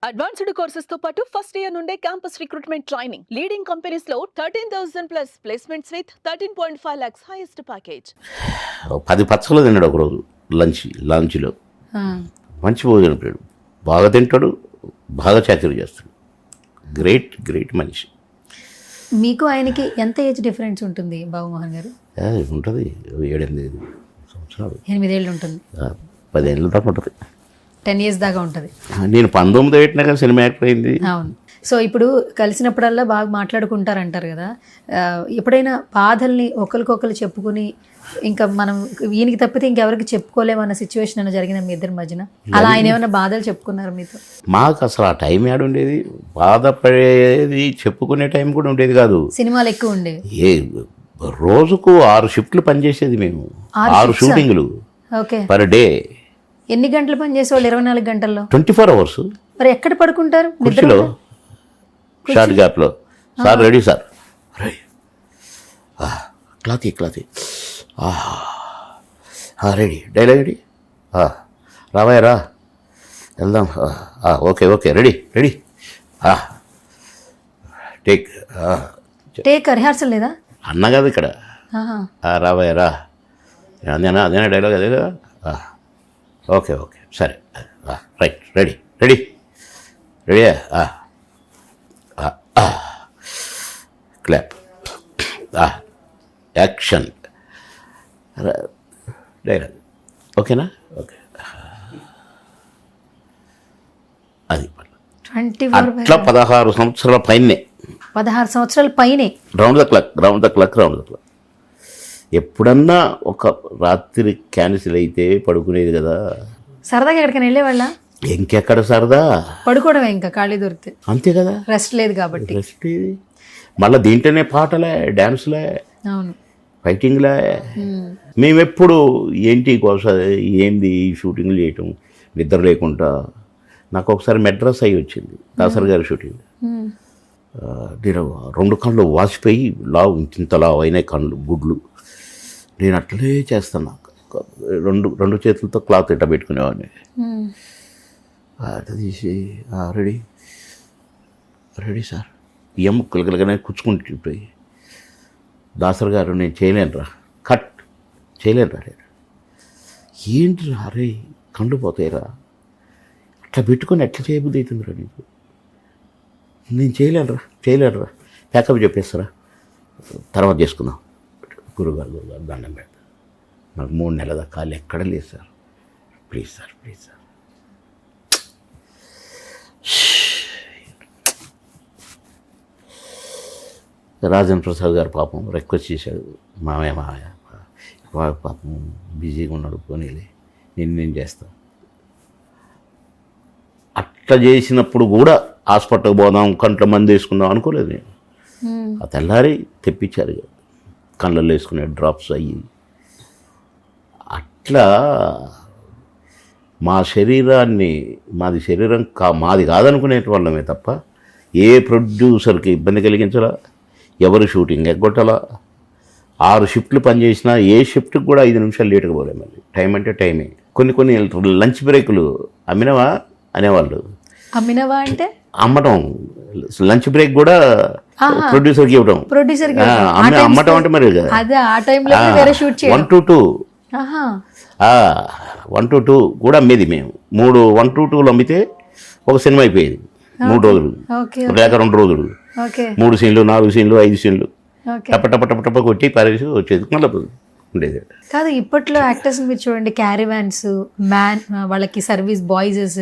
Advanced courses తో పాటు first year నుండే campus recruitment training leading companies లో 13,000+ placements with 13.5 lakhs highest package. 10 పచ్చళ్ళు తిన్నాడు ఒకరోజు లంచ్లో. మంచి భోజనం తింటాడు, బాగా తింటాడు, బాగా చాకరీ చేస్తాడు. గ్రేట్ మనిషి. మీకు ఆయనకి ఎంత ఏజ్ డిఫరెన్స్ ఉంటుంది బాబుమోహన్ గారు? ఉంటుంది 7-8 సంవత్సరాలు. 8 ఏళ్ళు ఉంటుంది. 10 ఏళ్ళ దాకా ఉంటుంది. 10 years దాకా ఉంటుంది. నేను 19 పెట్టినాక సినిమా యాక్టర్ అయింది. అవును. సో ఇప్పుడు కలిసినప్పుడల్లా బాగా మాట్లాడుకుంటారంటారు కదా, ఎప్పుడైనా బాధల్ని ఒకరికొకరు చెప్పుకుని ఇంకా మనం ఈయనకి తప్పితే ఇంకెవరికి చెప్పుకోలేమన్న సిచ్యువేషన్ అన్న జరిగిందా మీ ఇద్దరి మధ్యన? అలా ఆయన ఏమైనా బాధలు చెప్పుకున్నారు మీతో? మాకు అసలు ఆ టైం ఏడు ఉండేది, బాధపడేది చెప్పుకునే టైం కూడా ఉండేది కాదు. సినిమాలు ఎక్కువ ఉండేవి. రోజుకు 6 షిఫ్ట్లు పనిచేసేది మేము. 6 షూటింగ్లు పర్ డే. ఎన్ని గంటలు పని చేసేవాళ్ళు 24 గంటల్లో? 24 hours. మరి ఎక్కడ పడుకుంటారు? కుర్చీలో, షార్ట్ గ్యాప్లో. సార్ రెడీ సార్, క్లాతీ రెడీ, డైలాగ్ రెడీ, రావయ్య రా వెళ్దాం, ఓకే రెడీ టేక్ రిహార్సల్ లేదా అన్న కదా ఇక్కడ. రావయ్య రా, అదేనా డైలాగ్, అదే కదా. ఓకే సరే, right, ready clap, action, dialogue. ఓకేనా? ఓకే. అది 24 అట్లా 16 సంవత్సరాల పైనే. 16 సంవత్సరాల పైనే. Round the clock. ఎప్పుడన్నా ఒక రాత్రి క్యాన్సిల్ అయితే పడుకునేది కదా. సరదాగా ఎక్కడికైనా వెళ్ళేవాళ్ళ? ఇంకెక్కడ సరదా, పడుకోవడమే, ఇంకా ఖాళీ దొరికితే అంతే కదా. రెస్ట్ లేదు కాబట్టి. రెస్ట్ మళ్ళీ దీంట్లోనే పాటలే, డ్యాన్స్లే, అవును, ఫైటింగ్లే. మేమెప్పుడు ఏంటి ఏంది షూటింగ్లు చేయటం, నిద్ర లేకుండా. నాకు ఒకసారి మెడ్రాస్ అయ్యి వచ్చింది, దాసర్ గారి షూటింగ్. నేను 2 కళ్ళు వాసిపోయి ఇంత లావు అయినాయి కళ్ళు, గుడ్లు. నేను అట్లే చేస్తాను. రెండు చేతులతో క్లాత్ ఇట్ట పెట్టుకునేవాడిని. అట్లా తీసి రెడీ సార్, బియ్యం ముక్కలుగానే కూర్చుకుంటుంటాయి. దాసర్ గారు, నేను చేయలేనురా, కట్ చేయలేనురా. నేను ఏంటిరా, అరే కళ్ళు పోతాయిరా, అట్లా పెట్టుకొని ఎట్లా చేయబుద్ధి అవుతుందిరా నీకు? నేను చేయలేనురా, ప్యాకప్ చెప్పేస్తారా, తర్వాత చేసుకుందాం. గురుగారు దండం పెడతా, నాకు 3 నెలల దాకా కాళ్ళు ఎక్కడ లేదు sir, please sir. Rajendra Prasad గారు పాపం రిక్వెస్ట్ చేశాడు, మామయ్య పాపం బిజీగా ఉన్నాడు, పోనీలే నేను చేస్తాను. అట్లా చేసినప్పుడు కూడా హాస్పిటల్కి పోదాం, కంట్లో మంది వేసుకుందాం అనుకోలేదు నేను. ఆ తెల్లారి తెప్పించారు కళ్ళల్లో వేసుకునే డ్రాప్స్ అయ్యి. అట్లా మా శరీరాన్ని, మాది శరీరం మాది కాదనుకునే వాళ్ళమే తప్ప ఏ ప్రొడ్యూసర్కి ఇబ్బంది కలిగించాలా, ఎవరు షూటింగ్ ఎగ్గొట్టాలా. 6 షిఫ్ట్లు పనిచేసినా ఏ షిఫ్ట్కి కూడా 5 నిమిషాలు లేటుగా పోలే. మళ్ళీ టైం అంటే టైమే. కొన్ని లంచ్ బ్రేకులు అమ్మినవా అనేవాళ్ళు. అమ్మినవా అంటే అమ్మటం, లంచ్ బ్రేక్ కూడా ప్రొడ్యూసర్కి ఇవ్వడం. అమ్మటం అంటే మరి 1 to 2 1 to 2 కూడా అమ్మేది మేము. 1 to 2 అమ్మితే ఒక సినిమా అయిపోయేది. 3 రోజులు లేక 2 రోజులు, 3 సీన్లు, 4 సీన్లు, 5 సీన్లు టప కొట్టి పారేసి వచ్చేది. మళ్ళీ ఉండేది కాదు. ఇప్పట్లో యాక్టర్స్ మీరు చూడండి, క్యారివాన్స్, వాళ్ళకి సర్వీస్ బాయ్స్,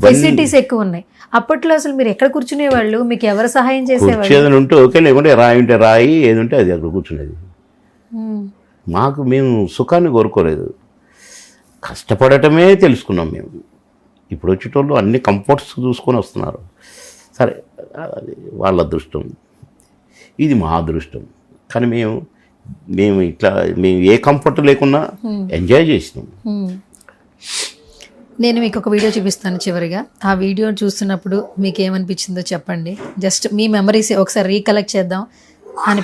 ఫెసిలిటీస్ ఎక్కువ ఉన్నాయి. అప్పట్లో అసలు మీరు ఎక్కడ కూర్చునేవాళ్ళు? మీకు ఎవరు సహాయం చేసేవాళ్ళు? ఏదైనా ఉంటే ఓకే, లేకుంటే రాయి ఏది ఉంటే అది అక్కడ కూర్చునేది. మేము సుఖాన్ని కోరుకోలేదు, కష్టపడటమే తెలుసుకున్నాం మేము. ఇప్పుడు వచ్చేటోళ్ళు అన్ని కంఫర్ట్స్ చూసుకొని వస్తున్నారు. సరే, అది వాళ్ళ అదృష్టం, ఇది మా అదృష్టం. కానీ మేము ఏ కంఫర్ట్ లేకున్నా ఎంజాయ్ చేసినాం. నేను మీకు ఒక వీడియో చూపిస్తాను చివరిగా. ఆ వీడియో చూస్తున్నప్పుడు మీకు ఏమనిపించిందో చెప్పండి. జస్ట్ మీ మెమరీస్ ఒకసారి రీకలెక్ట్ చేద్దాం అని.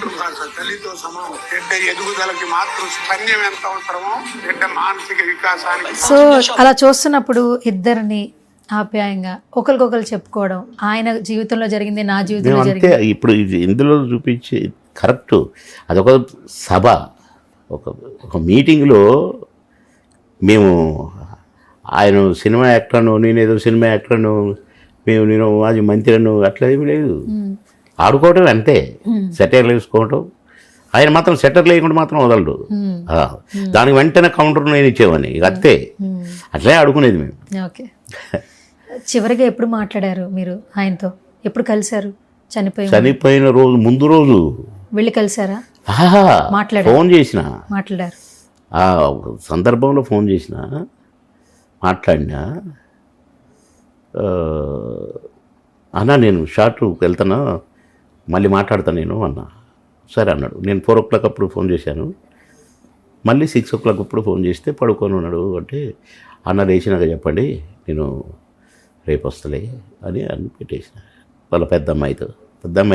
సో అలా చూస్తున్నప్పుడు ఇద్దరిని ఆప్యాయంగా ఒకరికొకరు చెప్పుకోవడం, ఆయన జీవితంలో జరిగింది నా మేము జీవితంలో అంతే. జరిగింది. ఇప్పుడు ఇది ఇందులో చూపించి కరెక్ట్. అదొక సభ, ఒక ఒక మీటింగ్లో మేము ఆయన సినిమా యాక్టర్ను, నేనేదో సినిమా యాక్టర్ను, నేను మాజీ మంత్రిను, అట్లా ఏమి లేదు. ఆడుకోవటం అంతే, సెటైర్లు వేసుకోవటం. ఆయన మాత్రం సెటర్లు వేయకుండా మాత్రం వదలడు. దానికి వెంటనే కౌంటర్ నేను ఇచ్చేవాడిని, ఇక అంతే. అట్లే ఆడుకునేది మేము. ఓకే. చివరిగా ఎప్పుడు మాట్లాడారు మీరు ఆయనతో? ఎప్పుడు కలిశారు? చనిపోయిన రోజు ముందు రోజు వెళ్ళి కలిసారా? మాట్లాడారు? ఫోన్ చేసిన, మాట్లాడారు. ఆ సందర్భంలో ఫోన్ చేసిన, మాట్లాడినా. అన్నా నేను షార్ట్కి వెళ్తానా, మళ్ళీ మాట్లాడతాను నేను అన్నా. సరే అన్నాడు. నేను 4 o'clock అప్పుడు ఫోన్ చేశాను. మళ్ళీ 6 o'clock అప్పుడు ఫోన్ చేస్తే పడుకొని ఉన్నాడు. అంటే అన్న లేచినాక చెప్పండి, నేను రేపు వస్తలే అని పెట్టేసిన. వాళ్ళ పెద్ద అమ్మాయి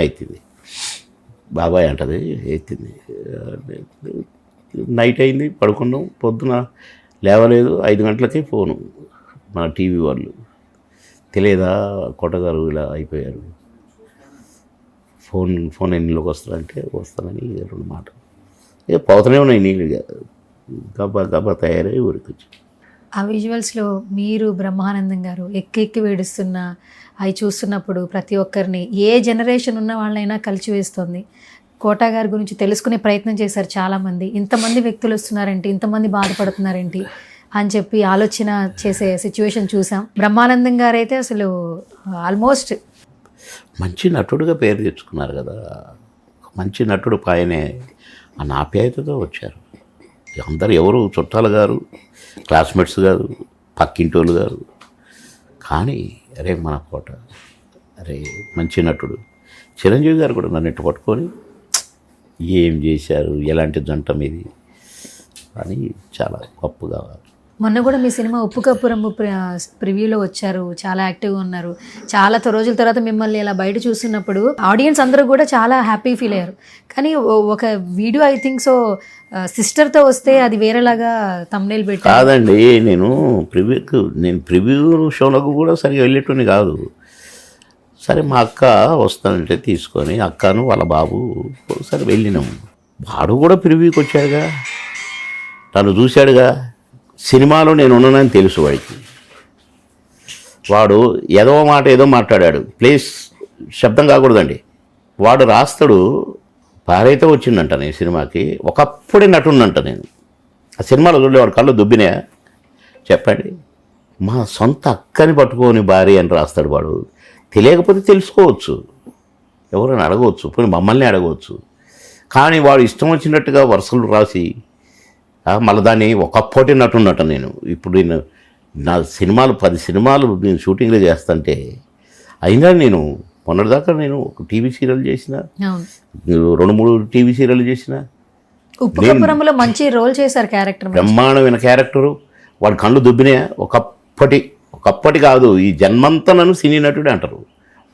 ఎత్తింది, బాబాయ్ అంటది, ఎత్తింది. నైట్ అయింది, పడుకున్నాం. పొద్దున లేవలేదు. 5 గంటలకే ఫోను మన టీవీ వాళ్ళు, తెలియదా కోటగారు ఇలా అయిపోయారు, ఫోన్ ఎన్నిలోకి వస్తారంటే వస్తానని 2 మాటలు. ఇక పోతూనే ఉన్నాయి నీళ్ళు, గబ్బా తయారై ఊరికి వచ్చి. ఆ విజువల్స్లో మీరు బ్రహ్మానందం గారు ఎక్కి వేడుస్తున్న అవి చూస్తున్నప్పుడు ప్రతి ఒక్కరిని, ఏ జనరేషన్ ఉన్న వాళ్ళైనా కలిచివేస్తుంది. కోటా గారి గురించి తెలుసుకునే ప్రయత్నం చేశారు చాలామంది. ఇంతమంది వ్యక్తులు వస్తున్నారేంటి, ఇంతమంది బాధపడుతున్నారేంటి అని చెప్పి ఆలోచన చేసే సిచ్యువేషన్ చూసాం. బ్రహ్మానందం గారు అయితే అసలు ఆల్మోస్ట్ మంచి నటుడుగా పేరు తెచ్చుకున్నారు కదా. మంచి నటుడు పాయనే అన్న ఆప్యాయతతో వచ్చారు. అందరు ఎవరు చుట్టాలు గారు, క్లాస్మేట్స్ గారు, పక్కింటోళ్ళు గారు. కానీ అరే మన కోట, అరే మంచి నటుడు. చిరంజీవి గారు కూడా నన్ను ఇట్టు పట్టుకొని ఏం చేశారు, ఎలాంటి జంట మీది అని చాలా గొప్పగా. మొన్న కూడా మీ సినిమా ఉప్పు కప్పురమ్ము ప్రివ్యూలో వచ్చారు, చాలా యాక్టివ్గా ఉన్నారు. చాలా రోజుల తర్వాత మిమ్మల్ని ఇలా బయట చూస్తున్నప్పుడు ఆడియన్స్ అందరూ కూడా చాలా హ్యాపీ ఫీల్ అయ్యారు. కానీ ఒక వీడియో ఐ థింక్ సో సిస్టర్తో వస్తే అది వేరేలాగా థంబ్నెయిల్ పెట్టారు. కాదండి, నేను ప్రివ్యూ షోలకు కూడా సరిగా వెళ్ళేటోని కాదు. సరే మా అక్క వస్తానంటే తీసుకొని అక్కను వాళ్ళ బాబు సరే వెళ్ళినాము. వాడు కూడా ప్రివ్యూకి వచ్చాడుగా, తను చూశాడుగా. సినిమాలో నేను ఉన్నానని తెలుసు వాడికి. వాడు ఏదో మాట్లాడాడు, ప్లీజ్ శబ్దం కాకూడదండి. వాడు రాస్తాడు, భార్యతో వచ్చిందంట నేను సినిమాకి, ఒకప్పుడే నటుండంట నేను. ఆ సినిమాలో చూడలేవాడు కళ్ళు దుబ్బినాయా చెప్పండి. మా సొంత అక్కని పట్టుకొని భార్య అని రాస్తాడు వాడు. తెలియకపోతే తెలుసుకోవచ్చు, ఎవరైనా అడగవచ్చు, పోనీ మమ్మల్ని అడగవచ్చు. కానీ వాడు ఇష్టం వచ్చినట్టుగా వరుసలు రాసి మళ్ళీ దాన్ని ఒకప్పటి నటున్నట్ట నేను. ఇప్పుడు నేను నా సినిమాలు 10 సినిమాలు నేను షూటింగ్లో చేస్తుంటే అయినా నేను మొన్నటిదాకా నేను ఒక టీవీ సీరియల్ చేసిన, 2-3 టీవీ సీరియల్ చేసిన. ఉప్పు కప్పురమ్ములో మంచి రోల్ చేశారు, క్యారెక్టర్ బ్రహ్మాండమైన క్యారెక్టరు. వాడు కళ్ళు దుబ్బినాయా. ఒకప్పటి కాదు, ఈ జన్మంతా నన్ను సినీ నటుడు అంటారు.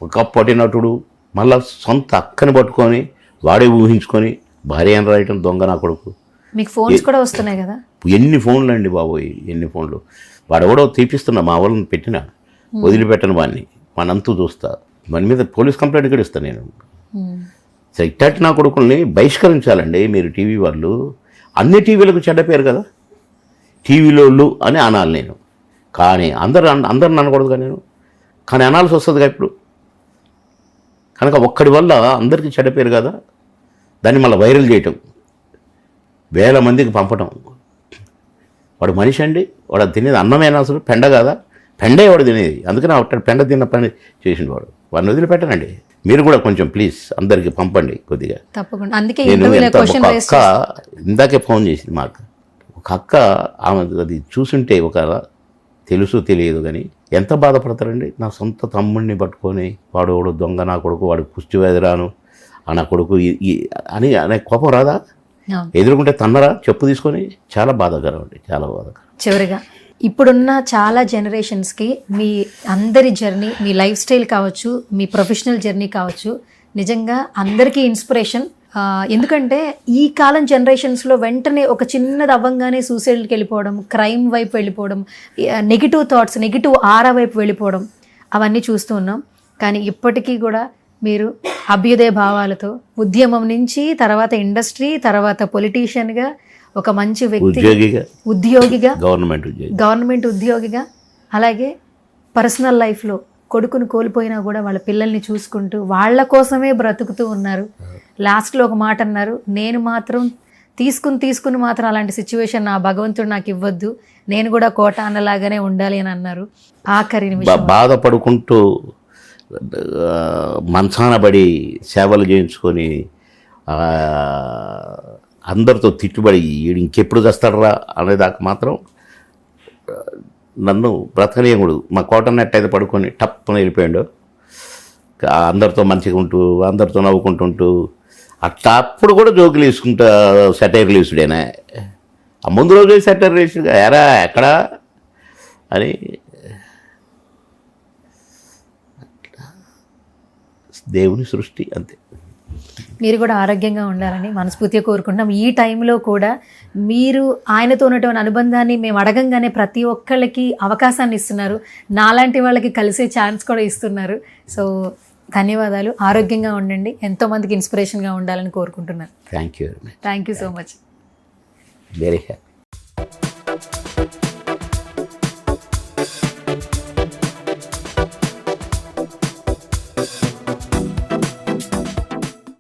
ఒకప్పటి నటుడు మళ్ళీ సొంత అక్కని పట్టుకొని వాడే ఊహించుకొని భార్య అని రాయటం దొంగ నా కొడుకు. మీకు ఫోన్స్ కూడా వస్తున్నాయి కదా. ఎన్ని ఫోన్లు అండి బాబోయ్, ఎన్ని ఫోన్లు. వాడు ఎవడో తీపిస్తున్నా, మా వాళ్ళని పెట్టిన వదిలిపెట్టను వాడిని, మనంతూ చూస్తా. మన మీద పోలీస్ కంప్లైంట్ కూడా ఇస్తాను నేను. ఇట్టటి నా కొడుకుల్ని బహిష్కరించాలండి మీరు టీవీ వాళ్ళు. అన్ని టీవీలకు చెడ్డ పేరు కదా, టీవీలోళ్ళు అని అనాలి నేను. కానీ అందరు అనకూడదుగా నేను, కానీ అనాల్సి వస్తుందిగా ఇప్పుడు. కనుక ఒక్కడి వల్ల అందరికీ చెడ్డ పేరు కదా, దాన్ని మళ్ళీ వైరల్ చేయటం, 1000 మందికి పంపటం. వాడు మనిషి అండి, వాడు తినేది అన్నమేనా అసలు, పెండ కదా, పెండే వాడు తినేది. అందుకని వాడు పెండ తిన్న పని చేసిండు వాడు. వాడిని వదిలిపెట్టనండి. మీరు కూడా కొంచెం ప్లీజ్ అందరికి పంపండి కొద్దిగా. తప్పకుండా. అందుకే అక్క ఇందాకే ఫోన్ చేసింది మా అక్క. ఒక అక్క ఆమె అది చూసుంటే ఒక తెలుసు తెలియదు కానీ ఎంత బాధపడతారండి. నా సొంత తమ్ముడిని పట్టుకొని వాడు దొంగ నా కొడుకు, వాడు కుష్టి వ్యాధిరాను నా కొడుకు అని అనే కోపం రాదా? ఎదుర్కొంటే తన్నరా చెప్పు తీసుకొని? చాలా బాధాకరం అండి, చాలా బాధాకరం. చివరిగా ఇప్పుడున్న చాలా జనరేషన్స్కి మీ అందరి జర్నీ, మీ లైఫ్ స్టైల్ కావచ్చు, మీ ప్రొఫెషనల్ జర్నీ కావచ్చు, నిజంగా అందరికీ ఇన్స్పిరేషన్. ఎందుకంటే ఈ కాలం జనరేషన్స్లో వెంటనే ఒక చిన్నది అవ్వంగానే సూసైడ్కి వెళ్ళిపోవడం, క్రైమ్ వైపు వెళ్ళిపోవడం, నెగిటివ్ థాట్స్, నెగిటివ్ ఆరా వైపు వెళ్ళిపోవడం అవన్నీ చూస్తూ ఉన్నాం. కానీ ఇప్పటికీ కూడా మీరు అభ్యుదయ భావాలతో ఉద్యమం నుంచి తర్వాత ఇండస్ట్రీ, తర్వాత పొలిటీషియన్గా, ఒక మంచి వ్యక్తి, ఉద్యోగిగా, గవర్నమెంట్ ఉద్యోగిగా, అలాగే పర్సనల్ లైఫ్లో కొడుకును కోల్పోయినా కూడా వాళ్ళ పిల్లల్ని చూసుకుంటూ వాళ్ళ కోసమే బ్రతుకుతూ ఉన్నారు. లాస్ట్లో ఒక మాట అన్నారు, నేను మాత్రం తీసుకుని మాత్రం అలాంటి సిచ్యువేషన్ నా భగవంతుడు నాకు ఇవ్వద్దు, నేను కూడా కోట అన్నలాగానే ఉండాలి అని అన్నారు. ఆఖరి నిమిషం బాధపడుకుంటూ మంచాన పడి సేవలు చేయించుకొని అందరితో తిట్టుబడి ఇంకెప్పుడు తెస్తాడరా అనేదాకా మాత్రం నన్ను బ్రతకనీయకుడు. మా కోటన్నట్టు అయితే పడుకొని టప్పున వెళ్ళిపోయాడు. అందరితో మంచిగా ఉంటూ అందరితో నవ్వుకుంటుంటూ అట్లా అప్పుడు కూడా జోకులు వేసుకుంటా సెటైర్లు వేసుడేనా. ఆ ముందు రోజు సెటైర్లు వేసుడుగా ఎరా ఎక్కడా అని. దేవుని సృష్టి అంతే. మీరు కూడా ఆరోగ్యంగా ఉండాలని మనస్ఫూర్తిగా కోరుకుంటున్నాం. ఈ టైంలో కూడా మీరు ఆయనతో ఉన్నటువంటి అనుబంధాన్ని మేము అడగంగానే ప్రతి ఒక్కళ్ళకి అవకాశాన్ని ఇస్తున్నారు, నాలాంటి వాళ్ళకి కలిసే ఛాన్స్ కూడా ఇస్తున్నారు. సో ధన్యవాదాలు, ఆరోగ్యంగా ఉండండి, ఎంతోమందికి ఇన్స్పిరేషన్గా ఉండాలని కోరుకుంటున్నాను. Thank you thank you so much. Very happy.